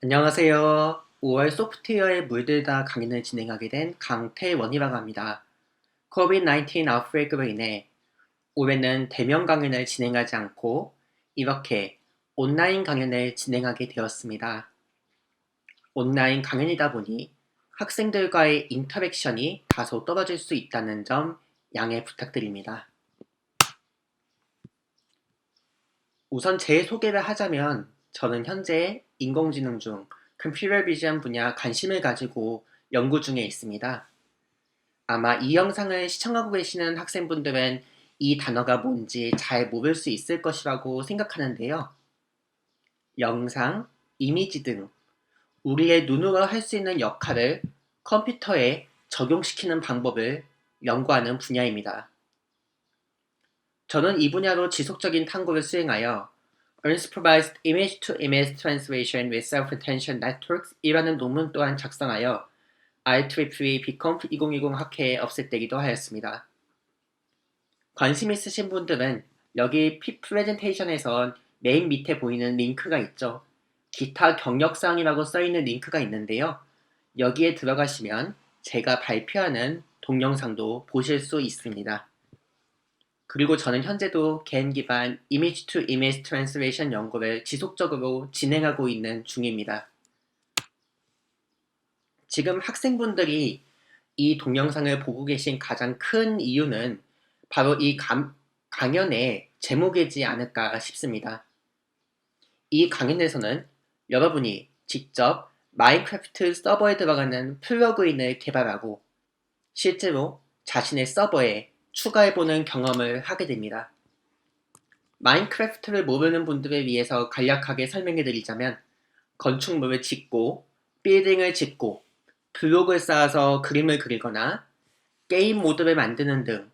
안녕하세요. 5월 소프트웨어에 물들다 강연을 진행하게 된 강태원이라고 합니다. COVID-19 아웃브레이크로 인해 올해는 대면 강연을 진행하지 않고 이렇게 온라인 강연을 진행하게 되었습니다. 온라인 강연이다 보니 학생들과의 인터랙션이 다소 떨어질 수 있다는 점 양해 부탁드립니다. 우선 제 소개를 하자면 저는 현재 인공지능 중 컴퓨터 비전 분야 관심을 가지고 연구 중에 있습니다. 아마 이 영상을 시청하고 계시는 학생분들은 이 단어가 뭔지 잘 모를 수 있을 것이라고 생각하는데요. 영상, 이미지 등 우리의 눈으로 할 수 있는 역할을 컴퓨터에 적용시키는 방법을 연구하는 분야입니다. 저는 이 분야로 지속적인 탐구를 수행하여 Unsupervised Image-to-Image Translation with Self-Attention Networks 이라는 논문 또한 작성하여 IEEE BConf 2020 학회에 업셋되기도 하였습니다. 관심 있으신 분들은 여기 프레젠테이션에선 맨 밑에 보이는 링크가 있죠. 기타 경력사항이라고 써있는 링크가 있는데요. 여기에 들어가시면 제가 발표하는 동영상도 보실 수 있습니다. 그리고 저는 현재도 GAN 기반 Image to Image Translation 연구를 지속적으로 진행하고 있는 중입니다. 지금 학생분들이 이 동영상을 보고 계신 가장 큰 이유는 바로 이 강연의 제목이지 않을까 싶습니다. 이 강연에서는 여러분이 직접 마인크래프트 서버에 들어가는 플러그인을 개발하고 실제로 자신의 서버에 추가해보는 경험을 하게 됩니다. 마인크래프트를 모르는 분들을 위해서 간략하게 설명해드리자면 건축물을 짓고 빌딩을 짓고 블록을 쌓아서 그림을 그리거나 게임 모드를 만드는 등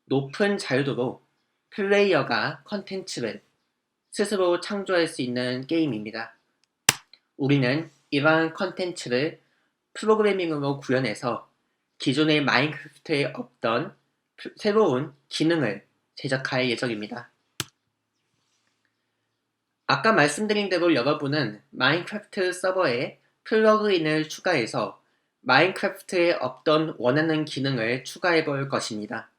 높은 자유도로 플레이어가 컨텐츠를 스스로 창조할 수 있는 게임입니다. 우리는 이러한 컨텐츠를 프로그래밍으로 구현해서 기존의 마인크래프트에 없던 새로운 기능을 제작할 예정입니다. 아까 말씀드린 대로 여러분은 마인크래프트 서버에 플러그인을 추가해서 마인크래프트에 없던 원하는 기능을 추가해 볼 것입니다.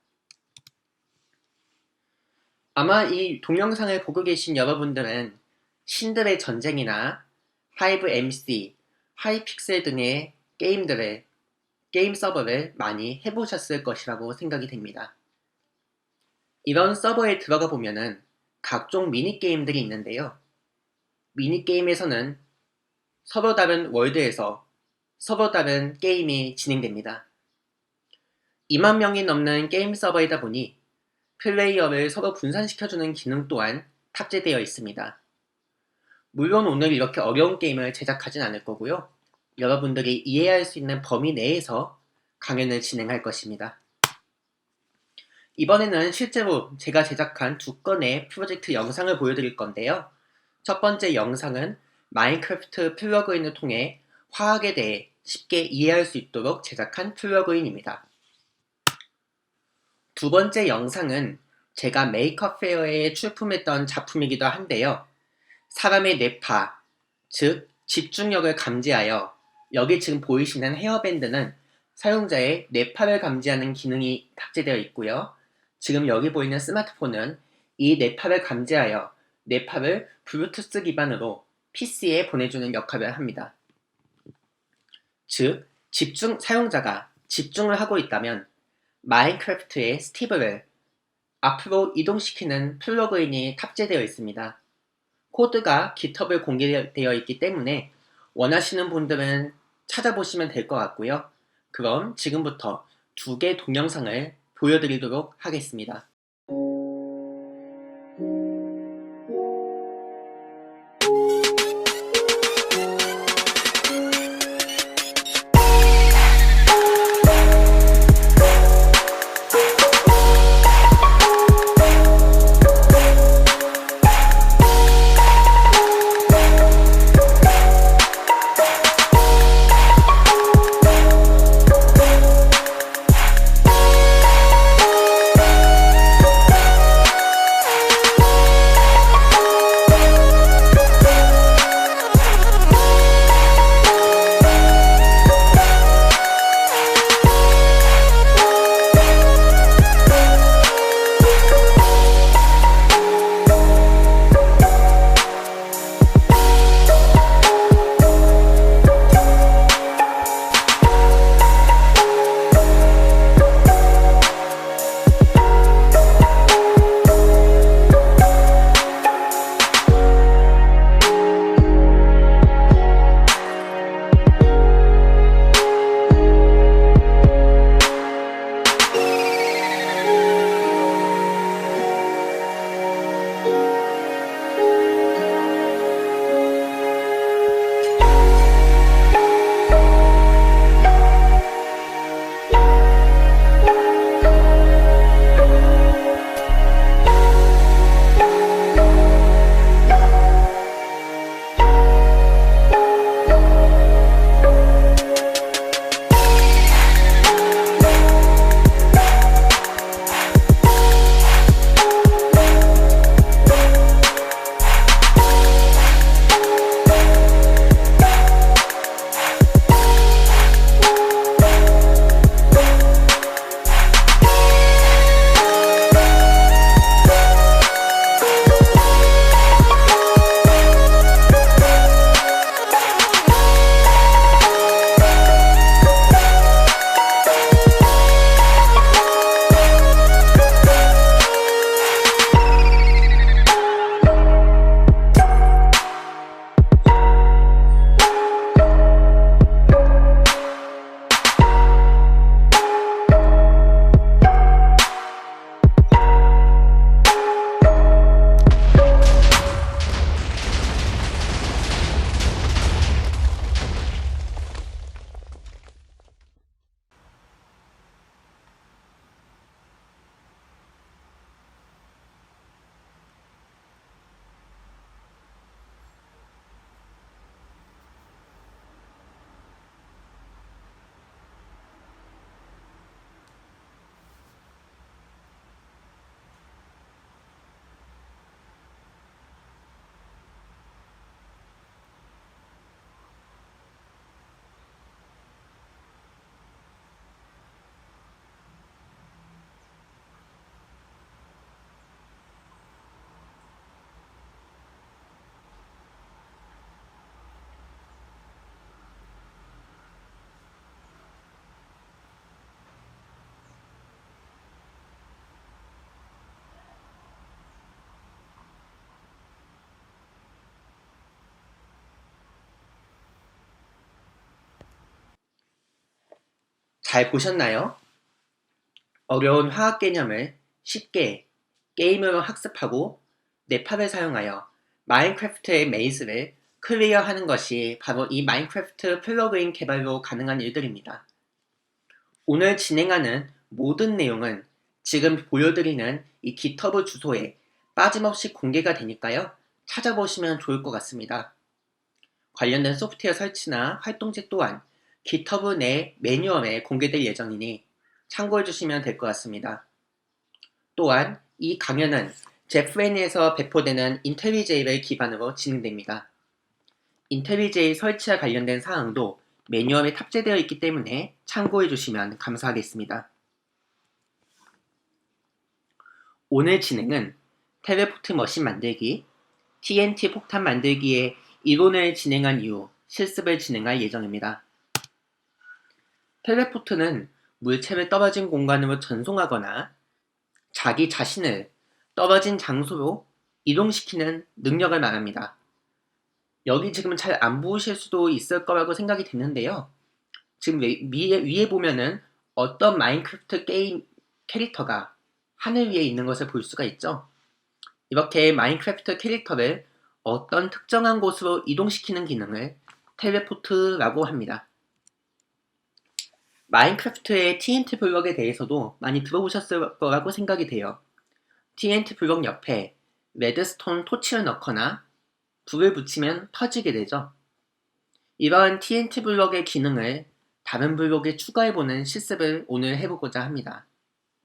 아마 이 동영상을 보고 계신 여러분들은 신들의 전쟁이나 하이브 MC, 하이픽셀 등의 게임 서버를 많이 해보셨을 것이라고 생각이 됩니다. 이런 서버에 들어가 보면은 각종 미니게임들이 있는데요. 미니게임에서는 서로 다른 월드에서 서로 다른 게임이 진행됩니다. 2만 명이 넘는 게임 서버이다 보니 플레이어를 서로 분산시켜주는 기능 또한 탑재되어 있습니다. 물론 오늘 이렇게 어려운 게임을 제작하진 않을 거고요. 여러분들이 이해할 수 있는 범위 내에서 강연을 진행할 것입니다. 이번에는 실제로 제가 제작한 2건의 프로젝트 영상을 보여드릴 건데요. 첫 번째 영상은 마인크래프트 플러그인을 통해 화학에 대해 쉽게 이해할 수 있도록 제작한 플러그인입니다. 두 번째 영상은 제가 메이크업 페어에 출품했던 작품이기도 한데요. 사람의 뇌파, 즉 집중력을 감지하여 여기 지금 보이시는 헤어밴드는 사용자의 뇌파를 감지하는 기능이 탑재되어 있고요. 지금 여기 보이는 스마트폰은 이 뇌파를 감지하여 뇌파를 블루투스 기반으로 PC에 보내주는 역할을 합니다. 즉, 사용자가 집중을 하고 있다면 마인크래프트의 스티브를 앞으로 이동시키는 플러그인이 탑재되어 있습니다. 코드가 GitHub에 공개되어 있기 때문에 원하시는 분들은 찾아보시면 될 것 같고요. 그럼 지금부터 2개 동영상을 보여드리도록 하겠습니다. 잘 보셨나요? 어려운 화학 개념을 쉽게 게임으로 학습하고 뇌파를 사용하여 마인크래프트의 메이즈를 클리어하는 것이 바로 이 마인크래프트 플러그인 개발로 가능한 일들입니다. 오늘 진행하는 모든 내용은 지금 보여드리는 이 GitHub 주소에 빠짐없이 공개가 되니까요. 찾아보시면 좋을 것 같습니다. 관련된 소프트웨어 설치나 활동지 또한 GitHub 내 매뉴얼에 공개될 예정이니 참고해주시면 될 것 같습니다. 또한 이 강연은 제프엔에서 배포되는 인텔리제이를 기반으로 진행됩니다. 인텔리제이 설치와 관련된 사항도 매뉴얼에 탑재되어 있기 때문에 참고해주시면 감사하겠습니다. 오늘 진행은 텔레포트 머신 만들기, TNT 폭탄 만들기의 이론을 진행한 이후 실습을 진행할 예정입니다. 텔레포트는 물체를 떨어진 공간으로 전송하거나 자기 자신을 떨어진 장소로 이동시키는 능력을 말합니다. 여기 지금 잘 안 보이실 수도 있을 거라고 생각이 됐는데요. 지금 위에 보면은 어떤 마인크래프트 게임 캐릭터가 하늘 위에 있는 것을 볼 수가 있죠. 이렇게 마인크래프트 캐릭터를 어떤 특정한 곳으로 이동시키는 기능을 텔레포트라고 합니다. 마인크래프트의 TNT 블럭에 대해서도 많이 들어보셨을 거라고 생각이 돼요. TNT 블럭 옆에 레드스톤 토치를 넣거나 불을 붙이면 터지게 되죠. 이러한 TNT 블럭의 기능을 다른 블록에 추가해보는 실습을 오늘 해보고자 합니다.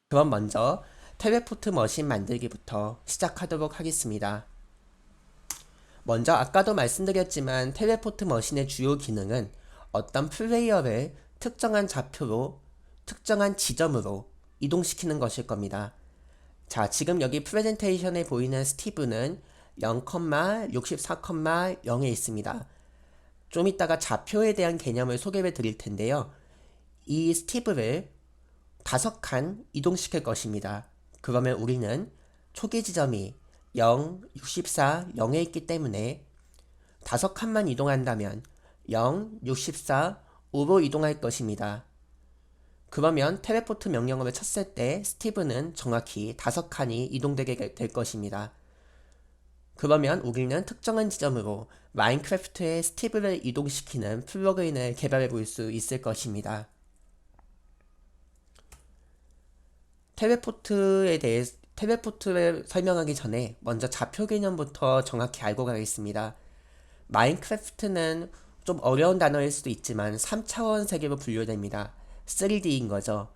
그럼 먼저 텔레포트 머신 만들기부터 시작하도록 하겠습니다. 먼저 아까도 말씀드렸지만 텔레포트 머신의 주요 기능은 어떤 플레이어를 특정한 좌표로 특정한 지점으로 이동시키는 것일 겁니다. 자, 지금 여기 프레젠테이션에 보이는 스티브는 0,64,0에 있습니다. 좀 이따가 좌표에 대한 개념을 소개해 드릴 텐데요. 이 스티브를 5칸 이동시킬 것입니다. 그러면 우리는 초기 지점이 0, 64, 0에 있기 때문에 5칸만 이동한다면 0, 64, 5로 이동할 것입니다. 그러면 텔레포트 명령어를 쳤을 때 스티브는 정확히 5칸이 이동되게 될 것입니다. 그러면 우리는 특정한 지점으로 마인크래프트의 스티브를 이동시키는 플러그인을 개발해 볼 수 있을 것입니다. 텔레포트를 설명하기 전에 먼저 좌표 개념부터 정확히 알고 가겠습니다. 마인크래프트는 좀 어려운 단어일 수도 있지만 3차원 세계로 분류됩니다. 3D인 거죠.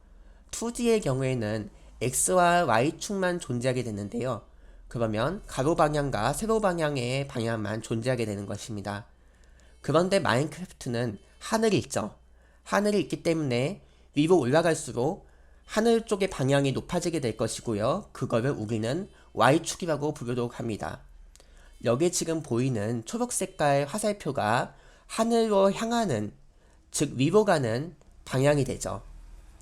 2D의 경우에는 X와 Y축만 존재하게 되는데요. 그러면 가로 방향과 세로 방향의 방향만 존재하게 되는 것입니다. 그런데 마인크래프트는 하늘이 있죠. 하늘이 있기 때문에 위로 올라갈수록 하늘 쪽의 방향이 높아지게 될 것이고요. 그거를 우리는 Y축이라고 부르도록 합니다. 여기 지금 보이는 초록색깔 화살표가 하늘로 향하는, 즉 위로 가는 방향이 되죠.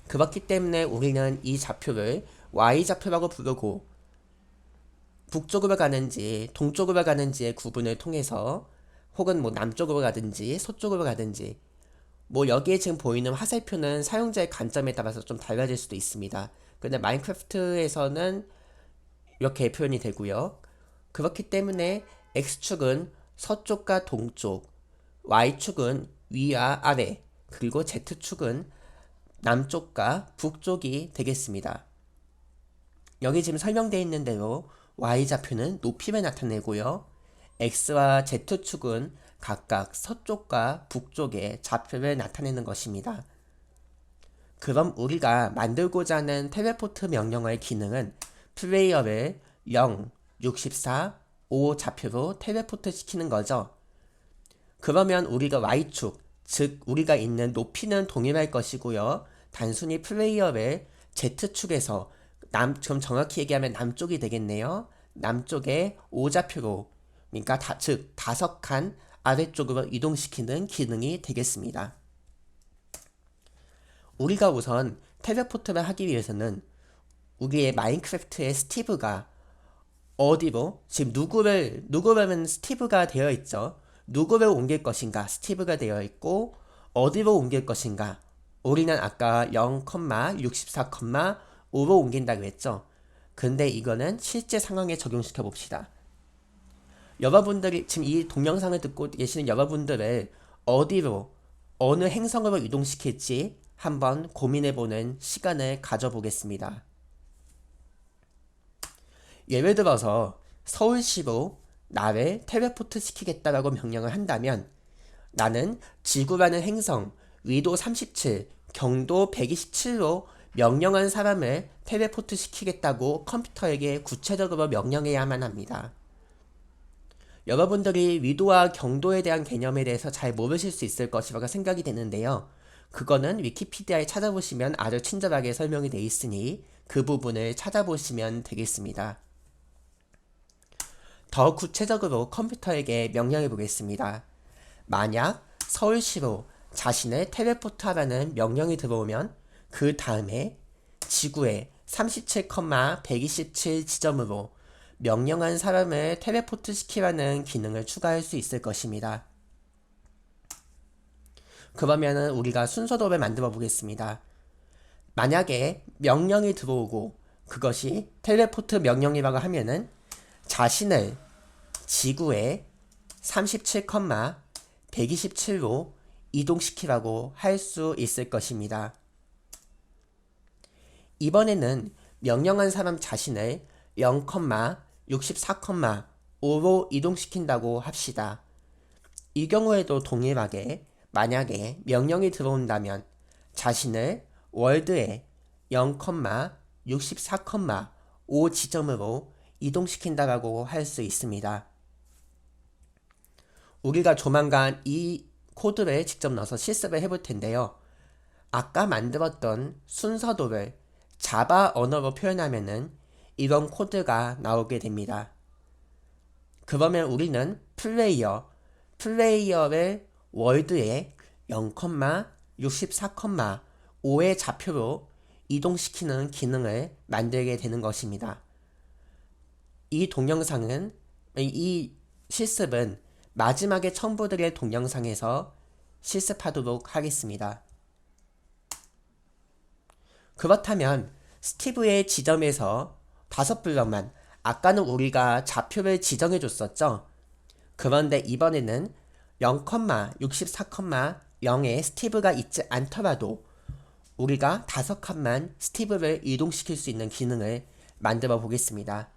그렇기 때문에 우리는 이 좌표를 Y좌표라고 부르고 북쪽으로 가는지 동쪽으로 가는지의 구분을 통해서 혹은 남쪽으로 가든지 서쪽으로 가든지 여기에 지금 보이는 화살표는 사용자의 관점에 따라서 좀 달라질 수도 있습니다. 근데 마인크래프트에서는 이렇게 표현이 되고요. 그렇기 때문에 X축은 서쪽과 동쪽, Y축은 위와 아래, 그리고 Z축은 남쪽과 북쪽이 되겠습니다. 여기 지금 설명되어 있는 대로 Y좌표는 높이를 나타내고요. X와 Z축은 각각 서쪽과 북쪽의 좌표를 나타내는 것입니다. 그럼 우리가 만들고자 하는 텔레포트 명령어의 기능은 플레이어를 0, 64, 5 좌표로 텔레포트 시키는 거죠. 그러면 우리가 Y축, 즉 우리가 있는 높이는 동일할 것이고요. 단순히 플레이어를 Z축에서 좀 정확히 얘기하면 남쪽이 되겠네요. 남쪽에 5좌표로, 그러니까 즉 5칸 아래쪽으로 이동시키는 기능이 되겠습니다. 우리가 우선 텔레포트를 하기 위해서는 우리의 마인크래프트의 스티브가 어디로, 지금 누구라면 스티브가 되어 있죠. 누구를 옮길 것인가 스티브가 되어 있고 어디로 옮길 것인가 우리는 아까 0,64,5로 옮긴다고 했죠. 근데 이거는 실제 상황에 적용시켜 봅시다. 여러분들이 지금 이 동영상을 듣고 계시는 여러분들을 어디로 어느 행성으로 이동시킬지 한번 고민해보는 시간을 가져보겠습니다. 예를 들어서 서울시로 나를 텔레포트 시키겠다라고 명령을 한다면 나는 지구라는 행성 위도 37, 경도 127로 명령한 사람을 텔레포트 시키겠다고 컴퓨터에게 구체적으로 명령해야만 합니다. 여러분들이 위도와 경도에 대한 개념에 대해서 잘 모르실 수 있을 것이라고 생각이 되는데요. 그거는 위키피디아에 찾아보시면 아주 친절하게 설명이 되어 있으니 그 부분을 찾아보시면 되겠습니다. 더 구체적으로 컴퓨터에게 명령해 보겠습니다. 만약 서울시로 자신을 텔레포트하라는 명령이 들어오면 그 다음에 지구의 37,127 지점으로 명령한 사람을 텔레포트 시키라는 기능을 추가할 수 있을 것입니다. 그러면은 우리가 순서도를 만들어 보겠습니다. 만약에 명령이 들어오고 그것이 텔레포트 명령이라고 하면은 자신을 지구의 37,127로 이동시키라고 할 수 있을 것입니다. 이번에는 명령한 사람 자신을 0,64,5로 이동시킨다고 합시다. 이 경우에도 동일하게 만약에 명령이 들어온다면 자신을 월드의 0,64,5 지점으로 이동시킨다라고 할 수 있습니다. 우리가 조만간 이 코드를 직접 넣어서 실습을 해볼 텐데요. 아까 만들었던 순서도를 자바 언어로 표현하면은 이런 코드가 나오게 됩니다. 그러면 우리는 플레이어를 월드의 0,64,5의 좌표로 이동시키는 기능을 만들게 되는 것입니다. 이 실습은 마지막에 첨부드릴 동영상에서 실습하도록 하겠습니다. 그렇다면 스티브의 지점에서 5블럭만 아까는 우리가 좌표를 지정해 줬었죠. 그런데 이번에는 0,64,0에 스티브가 있지 않더라도 우리가 5칸만 스티브를 이동시킬 수 있는 기능을 만들어 보겠습니다.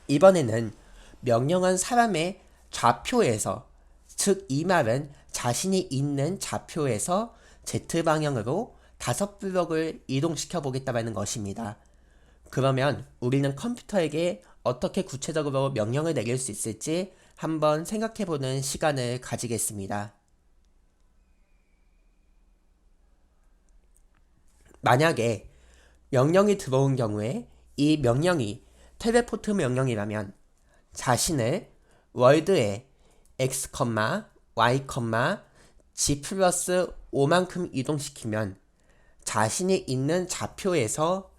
이번에는 명령한 사람의 좌표에서, 즉 이 말은 자신이 있는 좌표에서 Z방향으로 5블럭을 이동시켜 보겠다는 것입니다. 그러면 우리는 컴퓨터에게 어떻게 구체적으로 명령을 내릴 수 있을지 한번 생각해보는 시간을 가지겠습니다. 만약에 명령이 들어온 경우에 이 명령이 텔레포트 명령이라면 자신을 월드의 x, y, g 플러스 5만큼 이동시키면 자신이 있는 좌표에서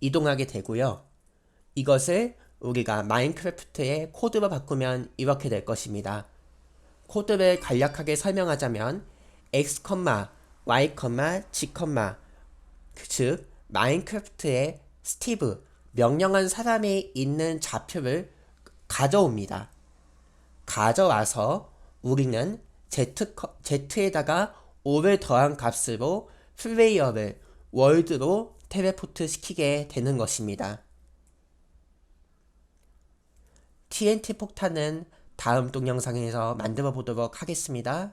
이동하게 되고요. 이것을 우리가 마인크래프트의 코드로 바꾸면 이렇게 될 것입니다. 코드를 간략하게 설명하자면 x, y, g, 즉 마인크래프트의 스티브, 명령한 사람이 있는 좌표를 가져옵니다. 가져와서 우리는 Z에다가 5를 더한 값으로 플레이어를 월드로 텔레포트 시키게 되는 것입니다. TNT 폭탄은 다음 동영상에서 만들어 보도록 하겠습니다.